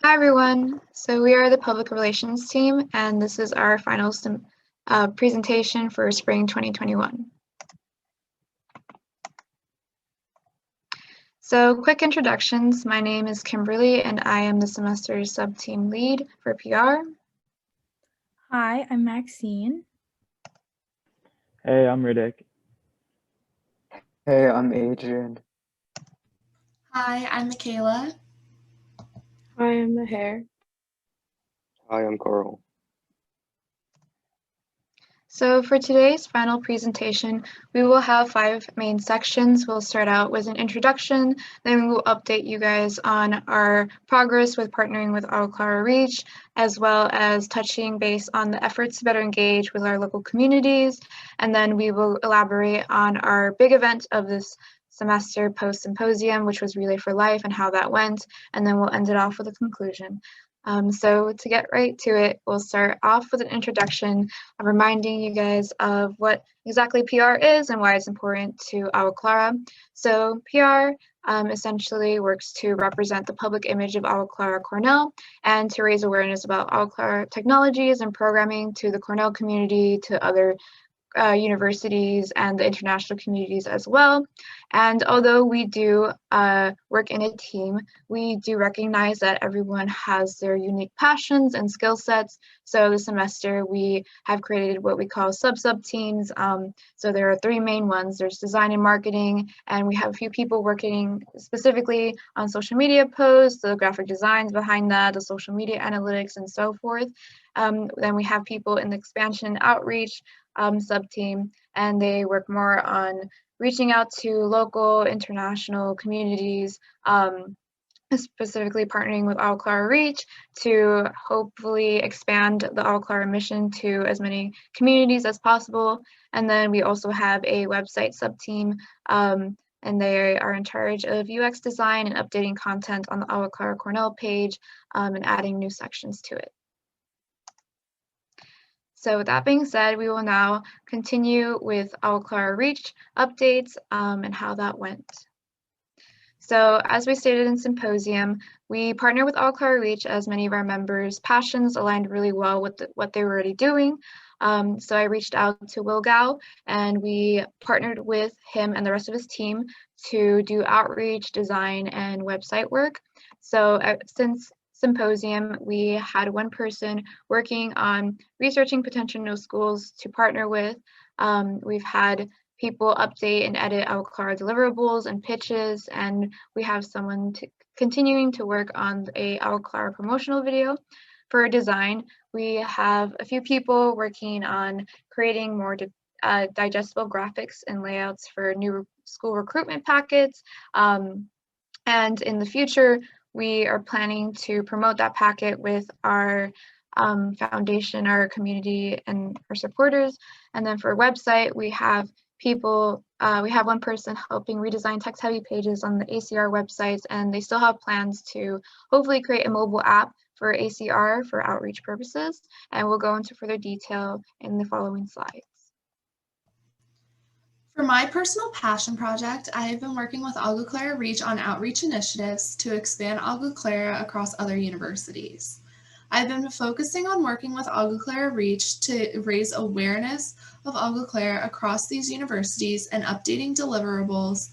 Hi everyone. So we are the public relations team, and this is our final presentation for spring 2021. So quick introductions. My name is Kimberly, and I am the semester sub-team lead for PR. Hi, I'm Maxine. Hey, I'm Riddick. Hey, I'm Adrian. Hi, I'm Michaela. Hi, I'm Maher. Hi, I'm Carl. So for today's final presentation, we will have 5 main sections. We'll start out with an introduction, then we'll update you guys on our progress with partnering with CLAR Reach, as well as touching base on the efforts to better engage with our local communities. And then we will elaborate on our big event of this semester post-symposium, which was Relay for Life and how that went. And then we'll end it off with a conclusion. So to get right to it, we'll start off with an introduction of reminding you guys of what exactly PR is and why it's important to Agua Clara. So PR essentially works to represent the public image of Agua Clara Cornell and to raise awareness about Agua Clara technologies and programming to the Cornell community, to other universities and the international communities as well. And although we do work in a team, we do recognize that everyone has their unique passions and skill sets. So this semester we have created what we call sub-teams. So there are 3 main ones. There's design and marketing, and we have a few people working specifically on social media posts, the graphic designs behind that, the social media analytics, and so forth. Then we have people in the expansion and outreach sub-team, and they work more on reaching out to local, international communities, specifically partnering with CLAR Reach to hopefully expand the CLAR mission to as many communities as possible. And then we also have a website sub-team, and they are in charge of UX design and updating content on the CLAR Cornell page and adding new sections to it. So with that being said, we will now continue with CLAR Reach updates and how that went. So as we stated in Symposium, we partner with CLAR Reach as many of our members' passions aligned really well with what they were already doing. So I reached out to Will Gao, and we partnered with him and the rest of his team to do outreach, design, and website work. So since Symposium, we had 1 person working on researching potential new schools to partner with. We've had people update and edit CLAR deliverables and pitches, and we have someone continuing to work on a CLAR promotional video. For design, we have a few people working on creating more digestible graphics and layouts for new school recruitment packets. And in the future, we are planning to promote that packet with our foundation, our community, and our supporters. And then for website, we have people, we have 1 person helping redesign text-heavy pages on the ACR websites, and they still have plans to hopefully create a mobile app for ACR for outreach purposes. And we'll go into further detail in the following slides. For my personal passion project, I have been working with CLAR Reach on outreach initiatives to expand CLAR across other universities. I've been focusing on working with CLAR Reach to raise awareness of CLAR across these universities and updating deliverables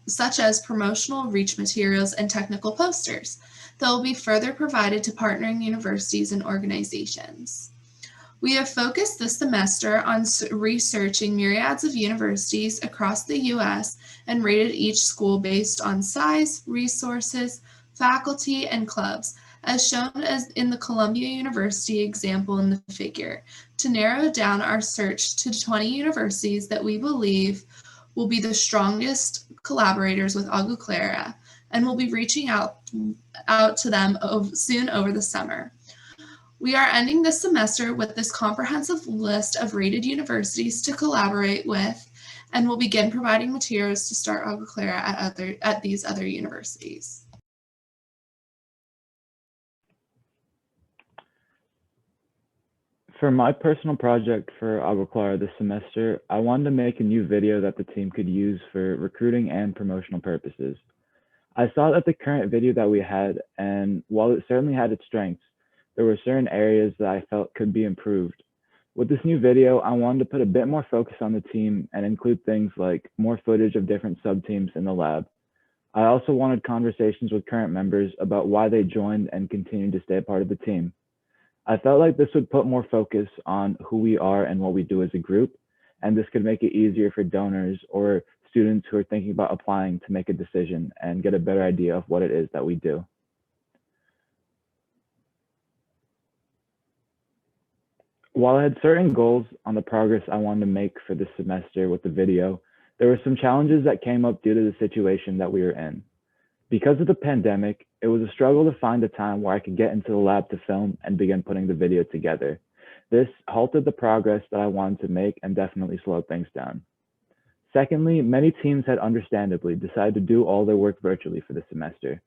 such as promotional reach materials and technical posters that will be further provided to partnering universities and organizations. We have focused this semester on researching myriads of universities across the U.S. and rated each school based on size, resources, faculty, and clubs, as shown as in the Columbia University example in the figure, to narrow down our search to 20 universities that we believe will be the strongest collaborators with Agua Clara, and we'll be reaching out to them soon over the summer. We are ending this semester with this comprehensive list of rated universities to collaborate with, and will begin providing materials to start Agua Clara at these other universities. For my personal project for Agua Clara this semester, I wanted to make a new video that the team could use for recruiting and promotional purposes. I saw that the current video that we had, and while it certainly had its strengths, there were certain areas that I felt could be improved. With this new video, I wanted to put a bit more focus on the team and include things like more footage of different sub-teams in the lab. I also wanted conversations with current members about why they joined and continued to stay a part of the team. I felt like this would put more focus on who we are and what we do as a group, and this could make it easier for donors or students who are thinking about applying to make a decision and get a better idea of what it is that we do. While I had certain goals on the progress I wanted to make for this semester with the video, there were some challenges that came up due to the situation that we were in. Because of the pandemic, it was a struggle to find a time where I could get into the lab to film and begin putting the video together. This halted the progress that I wanted to make and definitely slowed things down. Secondly, many teams had understandably decided to do all their work virtually for the semester.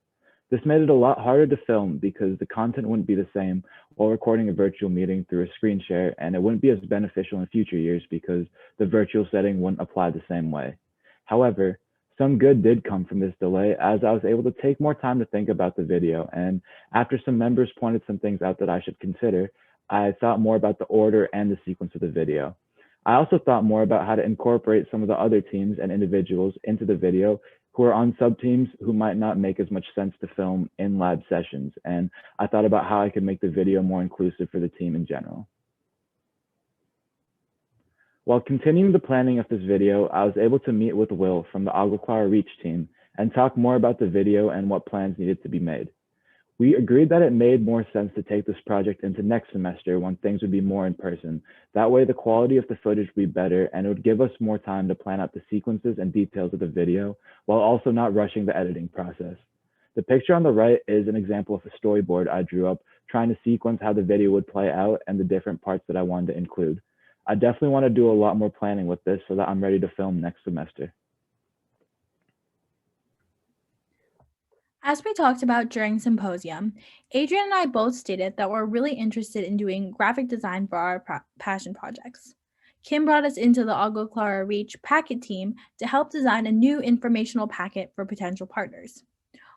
This made it a lot harder to film because the content wouldn't be the same while recording a virtual meeting through a screen share, and it wouldn't be as beneficial in future years because the virtual setting wouldn't apply the same way. However, some good did come from this delay as I was able to take more time to think about the video, and after some members pointed some things out that I should consider, I thought more about the order and the sequence of the video. I also thought more about how to incorporate some of the other teams and individuals into the video who are on sub-teams who might not make as much sense to film in lab sessions, and I thought about how I could make the video more inclusive for the team in general. While continuing the planning of this video, I was able to meet with Will from the CLAR Reach team and talk more about the video and what plans needed to be made. We agreed that it made more sense to take this project into next semester when things would be more in person. That way the quality of the footage would be better and it would give us more time to plan out the sequences and details of the video while also not rushing the editing process. The picture on the right is an example of a storyboard I drew up trying to sequence how the video would play out and the different parts that I wanted to include. I definitely want to do a lot more planning with this so that I'm ready to film next semester. As we talked about during symposium, Adrian and I both stated that we're really interested in doing graphic design for our passion projects. Kim brought us into the CLAR Reach packet team to help design a new informational packet for potential partners.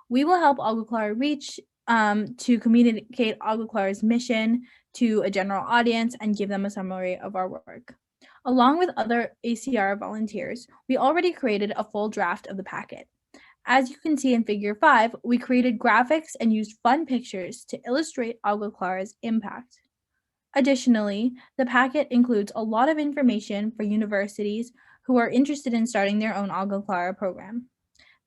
We will help CLAR Reach to communicate CLAR's mission to a general audience and give them a summary of our work. Along with other ACR volunteers, we already created a full draft of the packet. As you can see in Figure 5, we created graphics and used fun pictures to illustrate CLAR's impact. Additionally, the packet includes a lot of information for universities who are interested in starting their own CLAR program.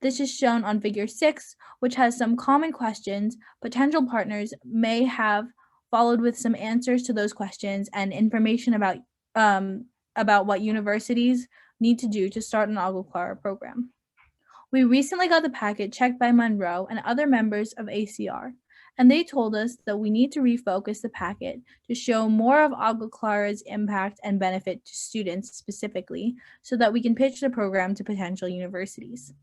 This is shown on Figure 6, which has some common questions potential partners may have, followed with some answers to those questions and information about what universities need to do to start an CLAR program. We recently got the packet checked by Monroe and other members of ACR, and they told us that we need to refocus the packet to show more of CLAR's impact and benefit to students specifically so that we can pitch the program to potential universities.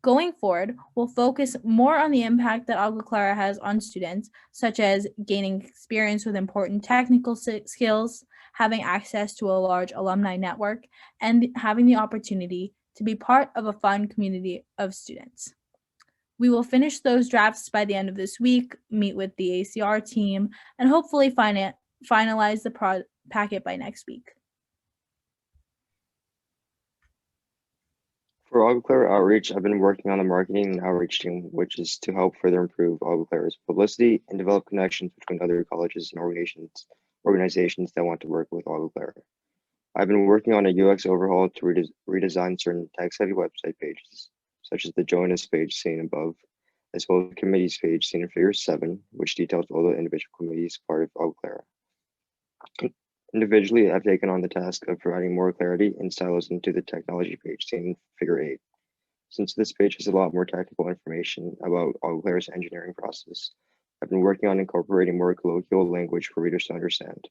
Going forward, we'll focus more on the impact that CLAR has on students, such as gaining experience with important technical skills, having access to a large alumni network, and having the opportunity to be part of a fun community of students. We will finish those drafts by the end of this week, meet with the ACR team, and hopefully finalize the packet by next week. For CLAR Outreach, I've been working on the marketing and outreach team, which is to help further improve CLAR's publicity and develop connections between other colleges and organizations that want to work with CLAR. I've been working on a UX overhaul to redesign certain text-heavy website pages, such as the Join Us page seen above, as well as the committees page seen in Figure 7, which details all the individual committees part of CLAR. Individually, I've taken on the task of providing more clarity and styles into the technology page seen in Figure 8. Since this page has a lot more technical information about CLAR's engineering process, I've been working on incorporating more colloquial language for readers to understand.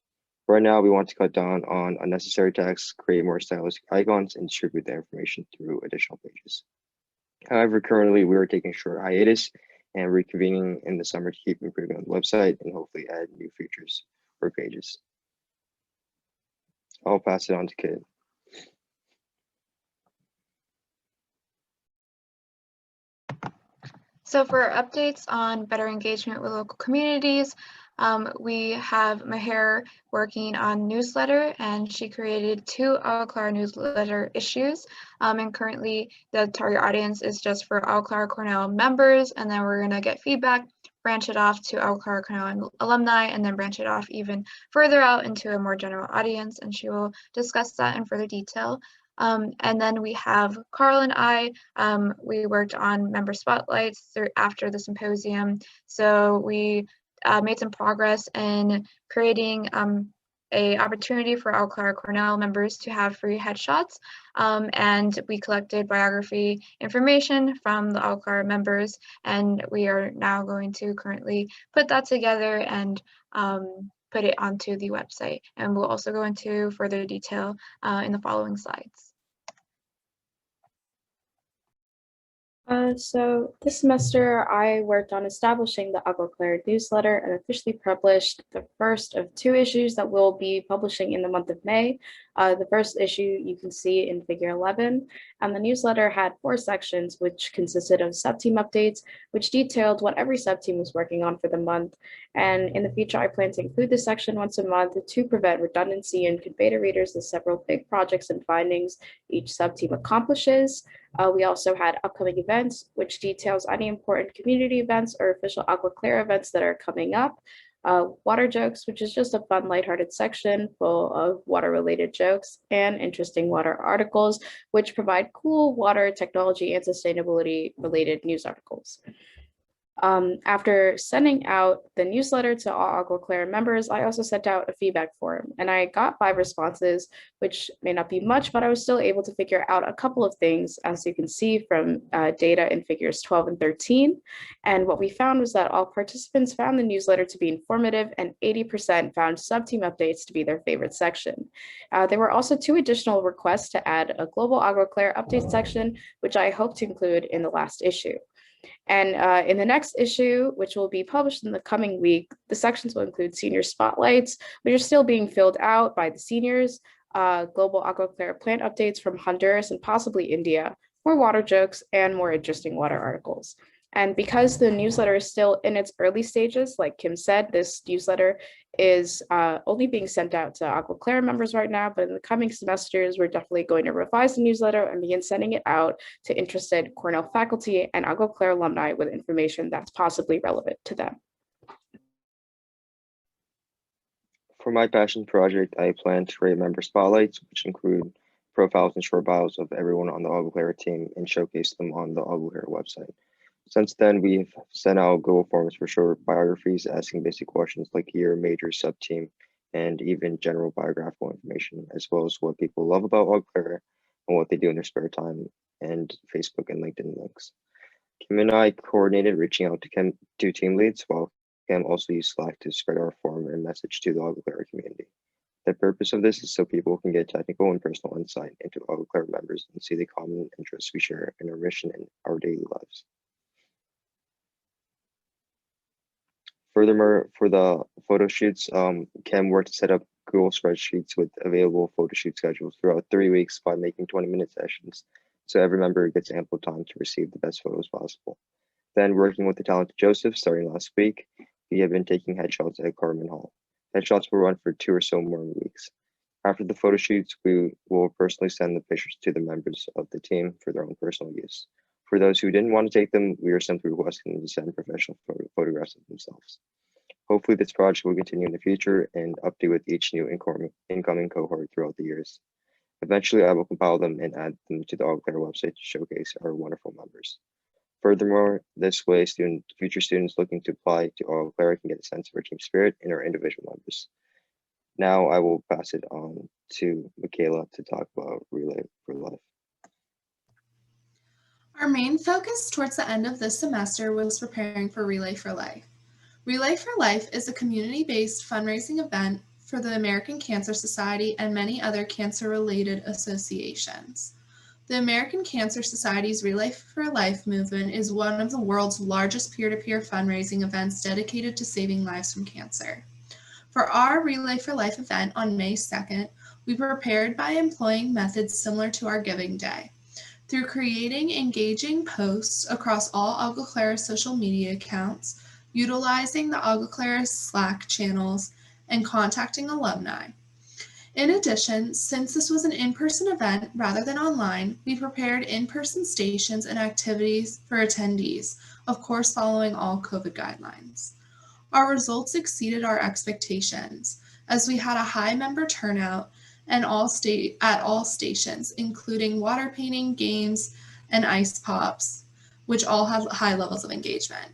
Right now, we want to cut down on unnecessary text, create more stylistic icons, and distribute the information through additional pages. However, currently we are taking a short hiatus and reconvening in the summer to keep improving on the website and hopefully add new features for pages. I'll pass it on to Kid. So for updates on better engagement with local communities, we have Maher working on newsletter, and she created 2 CLAR newsletter issues. And currently the target audience is just for CLAR Cornell members, and then we're gonna get feedback, branch it off to CLAR Cornell alumni, and then branch it off even further out into a more general audience, and she will discuss that in further detail. And then we have Carl and I, we worked on member spotlights after the symposium. So we made some progress in creating a opportunity for CLAR Cornell members to have free headshots. And we collected biography information from the CLAR members, and we are now going to currently put that together and put it onto the website. And we'll also go into further detail in the following slides. So this semester, I worked on establishing the CLAR newsletter and officially published the first of 2 issues that we'll be publishing in the month of May. The first issue you can see in figure 11, and the newsletter had 4 sections, which consisted of sub-team updates, which detailed what every sub-team was working on for the month. And in the future, I plan to include this section once a month to prevent redundancy and convey to readers the several big projects and findings each sub-team accomplishes. We also had upcoming events, which details any important community events or official CLAR events that are coming up. Water jokes, which is just a fun, lighthearted section full of water-related jokes, and interesting water articles, which provide cool water technology and sustainability-related news articles. After sending out the newsletter to all CLAR members, I also sent out a feedback form, and I got 5 responses, which may not be much, but I was still able to figure out a couple of things, as you can see from data in figures 12 and 13. And what we found was that all participants found the newsletter to be informative, and 80% found sub-team updates to be their favorite section. There were also 2 additional requests to add a global CLAR update section, which I hope to include in the last issue. And in the next issue, which will be published in the coming week, the sections will include senior spotlights, which are still being filled out by the seniors, global CLAR plant updates from Honduras and possibly India, more water jokes, and more interesting water articles. And because the newsletter is still in its early stages, like Kim said, this newsletter is only being sent out to CLAR members right now, but in the coming semesters, we're definitely going to revise the newsletter and begin sending it out to interested Cornell faculty and CLAR alumni with information that's possibly relevant to them. For my passion project, I plan to create member spotlights, which include profiles and short bios of everyone on the CLAR team and showcase them on the CLAR website. Since then, we've sent out Google Forms for short biographies, asking basic questions like year, major, sub-team, and even general biographical information, as well as what people love about CLAR and what they do in their spare time, and Facebook and LinkedIn links. Kim and I coordinated reaching out to team leads, while Kim also used Slack to spread our form and message to the CLAR community. The purpose of this is so people can get technical and personal insight into CLAR members and see the common interests we share in our mission and our daily lives. Furthermore, for the photo shoots, Kim worked to set up Google spreadsheets with available photo shoot schedules throughout 3 weeks by making 20-minute sessions, so every member gets ample time to receive the best photos possible. Then, working with the talented Joseph, starting last week, we have been taking headshots at Carmen Hall. Headshots will run for 2 or so more weeks. After the photo shoots, we will personally send the pictures to the members of the team for their own personal use. For those who didn't want to take them, we are simply requesting them to send professional photographs of themselves. Hopefully this project will continue in the future and update with each new incoming cohort throughout the years. Eventually, I will compile them and add them to the CLAR website to showcase our wonderful members. Furthermore, this way, future students looking to apply to CLAR can get a sense of our team spirit and our individual members. Now I will pass it on to Michaela to talk about Relay for Life. Our main focus towards the end of this semester was preparing for Relay for Life. Relay for Life is a community-based fundraising event for the American Cancer Society and many other cancer-related associations. The American Cancer Society's Relay for Life movement is one of the world's largest peer-to-peer fundraising events dedicated to saving lives from cancer. For our Relay for Life event on May 2nd, we prepared by employing methods similar to our Giving Day. through creating engaging posts across all Agua Clara social media accounts, utilizing the Agua Clara Slack channels, and contacting alumni. In addition, since this was an in-person event rather than online, we prepared in-person stations and activities for attendees, of course following all COVID guidelines. Our results exceeded our expectations, as we had a high member turnout at all stations, including water painting, games, and ice pops, which all had high levels of engagement.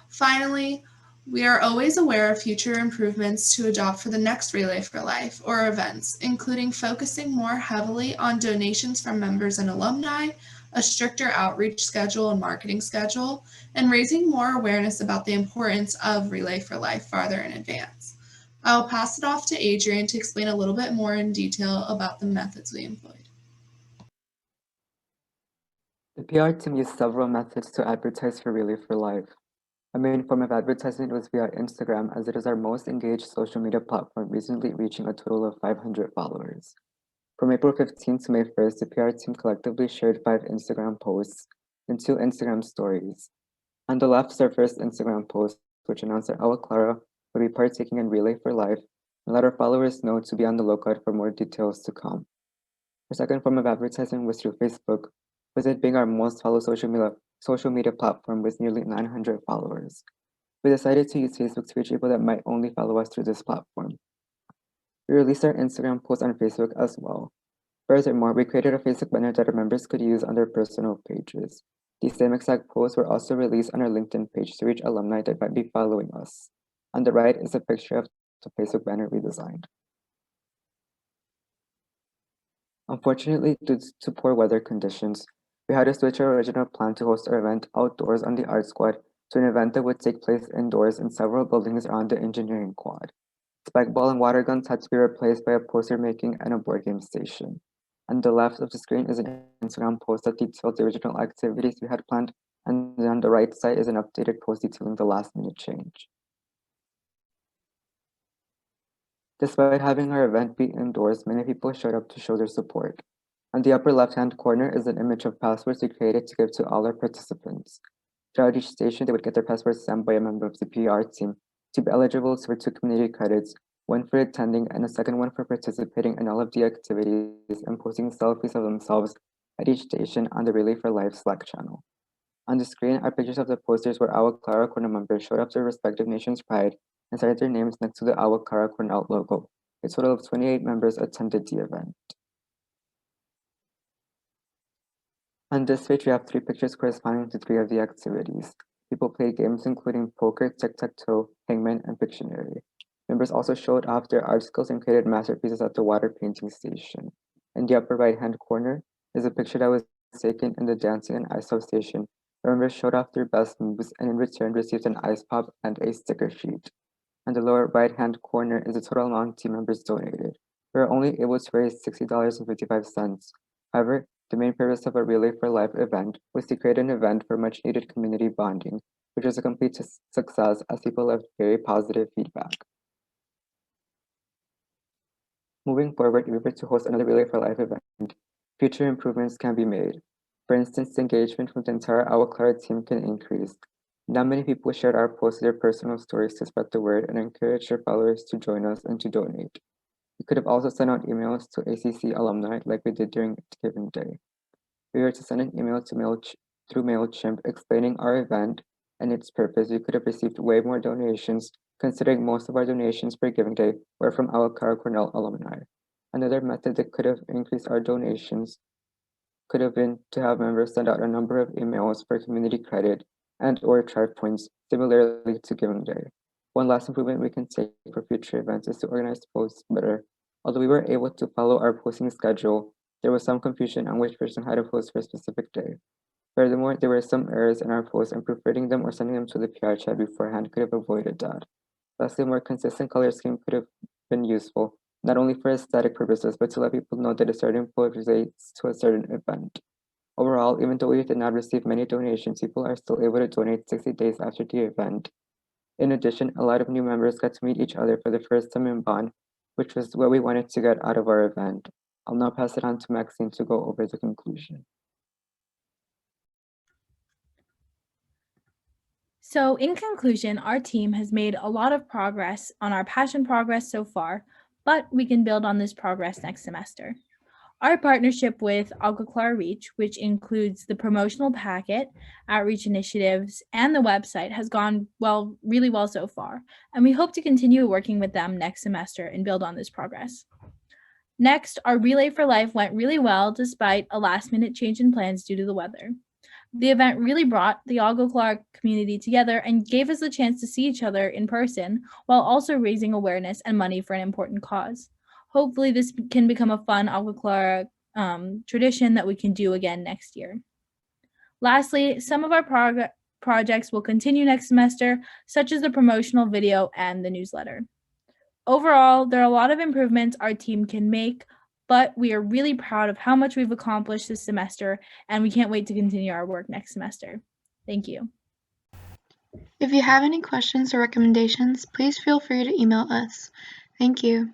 Finally, we are always aware of future improvements to adopt for the next Relay for Life or events, including focusing more heavily on donations from members and alumni, a stricter outreach schedule and marketing schedule, and raising more awareness about the importance of Relay for Life farther in advance. I will pass it off to Adrian to explain a little bit more in detail about the methods we employed. The PR team used several methods to advertise for Relay for Life. A main form of advertising was via Instagram, as it is our most engaged social media platform, recently reaching a total of 500 followers. From April 15th to May 1st, the PR team collectively shared 5 Instagram posts and 2 Instagram stories. On the left is our first Instagram post, which announced that Agua Clara will be partaking in Relay for Life and let our followers know to be on the lookout for more details to come. Our second form of advertising was through Facebook, with it being our most followed social media platform with nearly 900 followers. We decided to use Facebook to reach people that might only follow us through this platform. We released our Instagram post on Facebook as well. Furthermore, we created a Facebook banner that our members could use on their personal pages. These same exact posts were also released on our LinkedIn page to reach alumni that might be following us. On the right is a picture of the Facebook banner we designed. Unfortunately, due to poor weather conditions, we had to switch our original plan to host our event outdoors on the Art Squad to an event that would take place indoors in several buildings around the engineering quad. Spike ball and water guns had to be replaced by a poster making and a board game station. On the left of the screen is an Instagram post that detailed the original activities we had planned, and then on the right side is an updated post detailing the last minute change. Despite having our event be indoors, many people showed up to show their support. On the upper left-hand corner is an image of passwords we created to give to all our participants. Throughout each station, they would get their passwords sent by a member of the PR team to be eligible for 2 community credits, 1 for attending and a second one for participating in all of the activities and posting selfies of themselves at each station on the Relay for Life Slack channel. On the screen are pictures of the posters where Agua Clara Cornell members showed up to their respective nation's pride and signed their names next to the Agua Clara Cornell logo. A total of 28 members attended the event. On this page, we have 3 pictures corresponding to 3 of the activities. People played games including poker, tic-tac-toe, hangman, and Pictionary. Members also showed off their art skills and created masterpieces at the water painting station. In the upper right-hand corner is a picture that was taken in the dancing and ice house station, where members showed off their best moves and in return received an ice pop and a sticker sheet. On the lower right-hand corner is the total amount team members donated. We were only able to raise $60.55. However, the main purpose of a Relay for Life event was to create an event for much-needed community bonding, which was a complete success as people left very positive feedback. Moving forward, if we were to host another Relay for Life event, future improvements can be made. For instance, the engagement from the entire Agua Clara team can increase. Not many people shared our posts with their personal stories to spread the word and encourage their followers to join us and to donate. We could have also sent out emails to ACC alumni like we did during Giving Day. If we were to send an email to through MailChimp explaining our event and its purpose, we could have received way more donations, considering most of our donations for Giving Day were from Agua Clara Cornell alumni. Another method that could have increased our donations could have been to have members send out a number of emails for community credit and or tribe points similarly to Giving Day. One last improvement we can take for future events is to organize posts better. Although we were able to follow our posting schedule, there was some confusion on which person had to post for a specific day. Furthermore, there were some errors in our posts, and proofreading them or sending them to the PR chat beforehand could have avoided that. Lastly, a more consistent color scheme could have been useful, not only for aesthetic purposes, but to let people know that a certain post relates to a certain event. Overall, even though we did not receive many donations, people are still able to donate 60 days after the event. In addition, a lot of new members got to meet each other for the first time in Bond, which was what we wanted to get out of our event. I'll now pass it on to Maxine to go over the conclusion. So in conclusion, our team has made a lot of progress on our passion progress so far, but we can build on this progress next semester. Our partnership with CLAR Reach, which includes the promotional packet, outreach initiatives, and the website, has gone really well so far, and we hope to continue working with them next semester and build on this progress. Next, our Relay for Life went really well despite a last-minute change in plans due to the weather. The event really brought the CLAR community together and gave us the chance to see each other in person while also raising awareness and money for an important cause. Hopefully this can become a fun CLAR tradition that we can do again next year. Lastly, some of our projects will continue next semester, such as the promotional video and the newsletter. Overall, there are a lot of improvements our team can make, but we are really proud of how much we've accomplished this semester, and we can't wait to continue our work next semester. Thank you. If you have any questions or recommendations, please feel free to email us. Thank you.